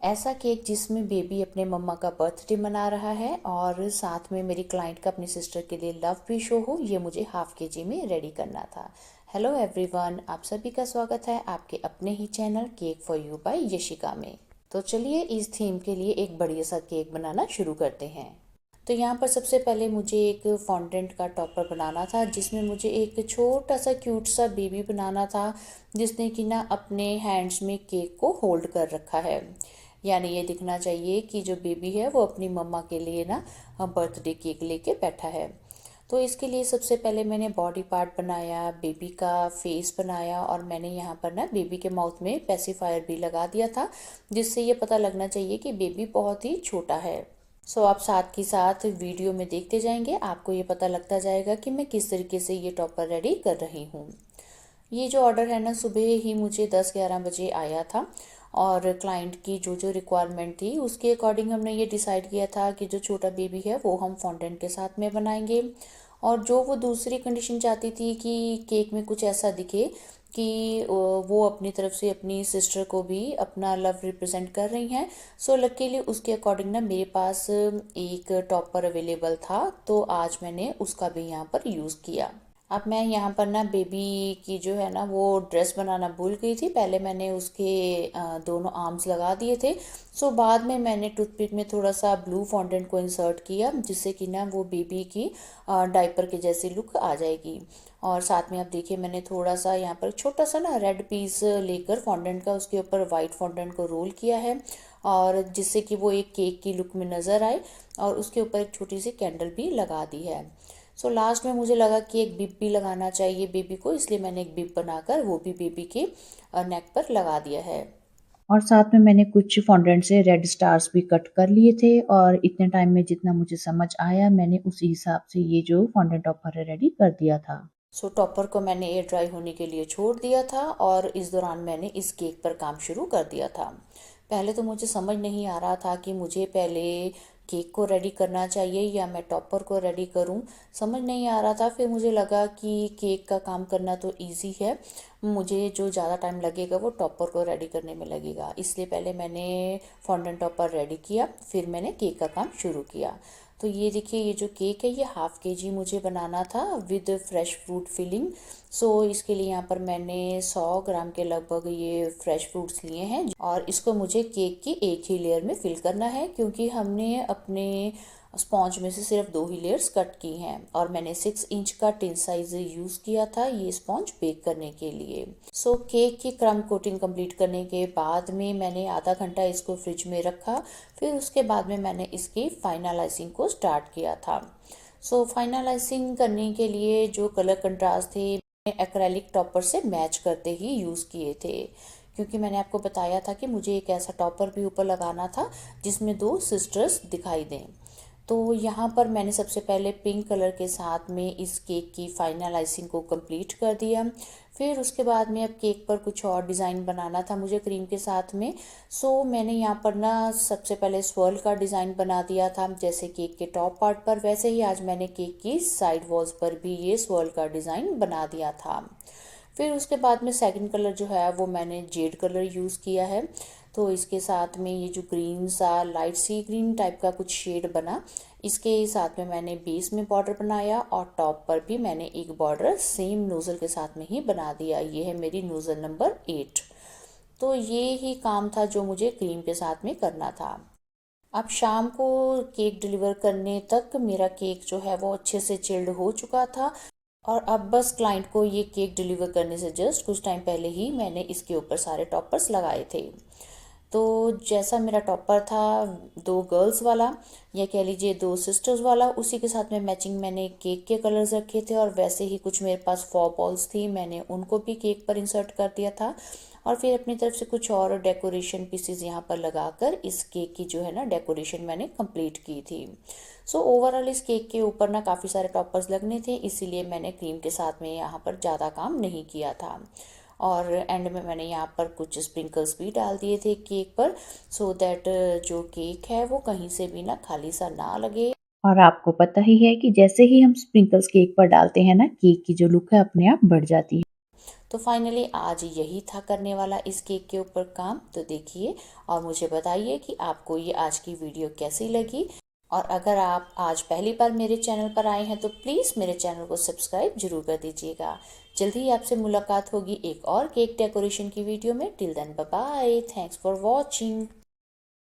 ऐसा केक जिसमें बेबी अपने मम्मा का बर्थडे मना रहा है और साथ में मेरी क्लाइंट का अपनी सिस्टर के लिए लव भी शो हो, ये मुझे हाफ केजी में रेडी करना था। हेलो एवरीवन, आप सभी का स्वागत है आपके अपने ही channel cake for you by Yashika में। तो चलिए इस थीम के लिए एक बढ़िया सा केक बनाना शुरू करते हैं। तो यहाँ पर सबसे पहले मुझे एक फॉन्डेंट का टॉपर बनाना था, जिसमें मुझे एक छोटा सा क्यूट सा बेबी बनाना था, जिसने कि ना अपने हैंड्स में केक को होल्ड कर रखा है। यानी ये दिखना चाहिए कि जो बेबी है वो अपनी मम्मा के लिए ना बर्थडे केक लेके बैठा है। तो इसके लिए सबसे पहले मैंने बॉडी पार्ट बनाया, बेबी का फेस बनाया और मैंने यहाँ पर ना बेबी के माउथ में पेसिफायर भी लगा दिया था, जिससे ये पता लगना चाहिए कि बेबी बहुत ही छोटा है। सो आप साथ ही साथ वीडियो में देखते जाएंगे, आपको ये पता लगता जाएगा कि मैं किस तरीके से ये टॉपर रेडी कर रही हूँ। ये जो ऑर्डर है ना सुबह ही मुझे 10-11 बजे आया था और क्लाइंट की जो जो रिक्वायरमेंट थी उसके अकॉर्डिंग हमने ये डिसाइड किया था कि जो छोटा बेबी है वो हम फॉन्डेंट के साथ में बनाएंगे, और जो वो दूसरी कंडीशन चाहती थी कि केक में कुछ ऐसा दिखे कि वो अपनी तरफ से अपनी सिस्टर को भी अपना लव रिप्रेजेंट कर रही हैं। सो लकीली उसके अकॉर्डिंग ना मेरे पास एक टॉपर अवेलेबल था, तो आज मैंने उसका भी यहाँ पर यूज़ किया। अब मैं यहाँ पर ना बेबी की जो है ना वो ड्रेस बनाना भूल गई थी। पहले मैंने उसके दोनों आर्म्स लगा दिए थे। सो बाद में मैंने टूथपिक में थोड़ा सा ब्लू फॉन्डेंट को इंसर्ट किया, जिससे कि ना वो बेबी की डायपर के जैसी लुक आ जाएगी। और साथ में आप देखिए मैंने थोड़ा सा यहाँ पर छोटा सा ना रेड पीस लेकर फॉन्डेंट का उसके ऊपर वाइट फॉन्डेंट को रोल किया है, और जिससे कि वो एक केक की लुक में नज़र आए, और उसके ऊपर एक छोटी सी कैंडल भी लगा दी है। सो लास्ट में मुझे लगा कि एक बिप भी लगाना चाहिए बेबी को, इसलिए मैंने एक बिप बनाकर वो भी बेबी के नेक पर लगा दिया है। और साथ में मैंने कुछ फॉन्डेंट से रेड स्टार्स भी कट कर लिए थे, और इतने टाइम में जितना मुझे समझ आया मैंने उसी हिसाब से ये जो फॉन्डेंट टॉपर है रेडी कर दिया था। सो टॉपर को मैंने एयर ड्राई होने के लिए छोड़ दिया था, और इस दौरान मैंने इस केक पर काम शुरू कर दिया था। पहले तो मुझे समझ नहीं आ रहा था कि मुझे पहले केक को रेडी करना चाहिए या मैं टॉपर को रेडी करूं, समझ नहीं आ रहा था। फिर मुझे लगा कि केक का काम करना तो इजी है, मुझे जो ज़्यादा टाइम लगेगा वो टॉपर को रेडी करने में लगेगा, इसलिए पहले मैंने फॉन्डेंट टॉपर रेडी किया, फिर मैंने केक का काम शुरू किया। तो ये देखिए ये जो केक है ये हाफ केजी मुझे बनाना था विद फ्रेश फ्रूट फिलिंग। सो इसके लिए यहाँ पर मैंने 100 ग्राम के लगभग ये फ्रेश फ्रूट्स लिए हैं, और इसको मुझे केक की एक ही लेयर में फिल करना है, क्योंकि हमने अपने स्पॉन्ज में से सिर्फ 2 ही लेयर्स कट की हैं, और मैंने 6 इंच का टिन साइज यूज़ किया था ये स्पॉन्ज बेक करने के लिए। सो केक की क्रम कोटिंग कंप्लीट करने के बाद में मैंने आधा घंटा इसको फ्रिज में रखा, फिर उसके बाद में मैंने इसकी फाइनलाइजिंग को स्टार्ट किया था। सो फाइनलाइजिंग करने के लिए जो कलर कंट्रास्ट थे एक्रेलिक टॉपर से मैच करते ही यूज़ किए थे, क्योंकि मैंने आपको बताया था कि मुझे एक ऐसा टॉपर भी ऊपर लगाना था जिसमें 2 सिस्टर्स दिखाई दें। तो यहाँ पर मैंने सबसे पहले पिंक कलर के साथ में इस केक की फाइनलाइजिंग को कंप्लीट कर दिया। फिर उसके बाद में अब केक पर कुछ और डिज़ाइन बनाना था मुझे क्रीम के साथ में। सो मैंने यहाँ पर ना सबसे पहले स्वर्ल का डिज़ाइन बना दिया था, जैसे केक के टॉप पार्ट पर, वैसे ही आज मैंने केक की साइड वॉल्स पर भी ये स्वर्ल का डिज़ाइन बना दिया था। फिर उसके बाद में सेकंड कलर जो है वो मैंने जेड कलर यूज़ किया है। तो इसके साथ में ये जो ग्रीन सा लाइट सी ग्रीन टाइप का कुछ शेड बना, इसके साथ में मैंने बेस में बॉर्डर बनाया, और टॉप पर भी मैंने एक बॉर्डर सेम नोज़ल के साथ में ही बना दिया। ये है मेरी नोज़ल नंबर 8। तो ये ही काम था जो मुझे क्रीम के साथ में करना था। अब शाम को केक डिलीवर करने तक मेरा केक जो है वो अच्छे से चिल्ड हो चुका था, और अब बस क्लाइंट को ये केक डिलीवर करने से जस्ट कुछ टाइम पहले ही मैंने इसके ऊपर सारे टॉपर्स लगाए थे। तो जैसा मेरा टॉपर था 2 गर्ल्स वाला, या कह लीजिए 2 सिस्टर्स वाला, उसी के साथ में मैचिंग मैंने केक के कलर्स रखे थे, और वैसे ही कुछ मेरे पास 4 बॉल्स थी, मैंने उनको भी केक पर इंसर्ट कर दिया था, और फिर अपनी तरफ से कुछ और डेकोरेशन पीसेस यहाँ पर लगाकर इस केक की जो है ना डेकोरेशन मैंने कंप्लीट की थी। सो ओवरऑल इस केक के ऊपर ना काफ़ी सारे टॉपर्स लगने थे, इसीलिए मैंने क्रीम के साथ में यहाँ पर ज़्यादा काम नहीं किया था, और एंड में मैंने यहाँ पर कुछ स्प्रिंकल्स भी डाल दिए थे केक पर, सो दैट जो केक है वो कहीं से भी ना खाली सा ना लगे। और आपको पता ही है कि जैसे ही हम स्प्रिंकल्स केक पर डालते हैं ना, केक की जो लुक है अपने आप बढ़ जाती है। तो फाइनली आज यही था करने वाला इस केक के ऊपर काम। तो देखिए और मुझे बताइए कि आपको ये आज की वीडियो कैसी लगी। और अगर आप आज पहली बार मेरे चैनल पर आए हैं तो प्लीज़ मेरे चैनल को सब्सक्राइब जरूर कर दीजिएगा। जल्दी ही आपसे मुलाकात होगी एक और केक डेकोरेशन की वीडियो में। Till then bye bye, thanks for watching.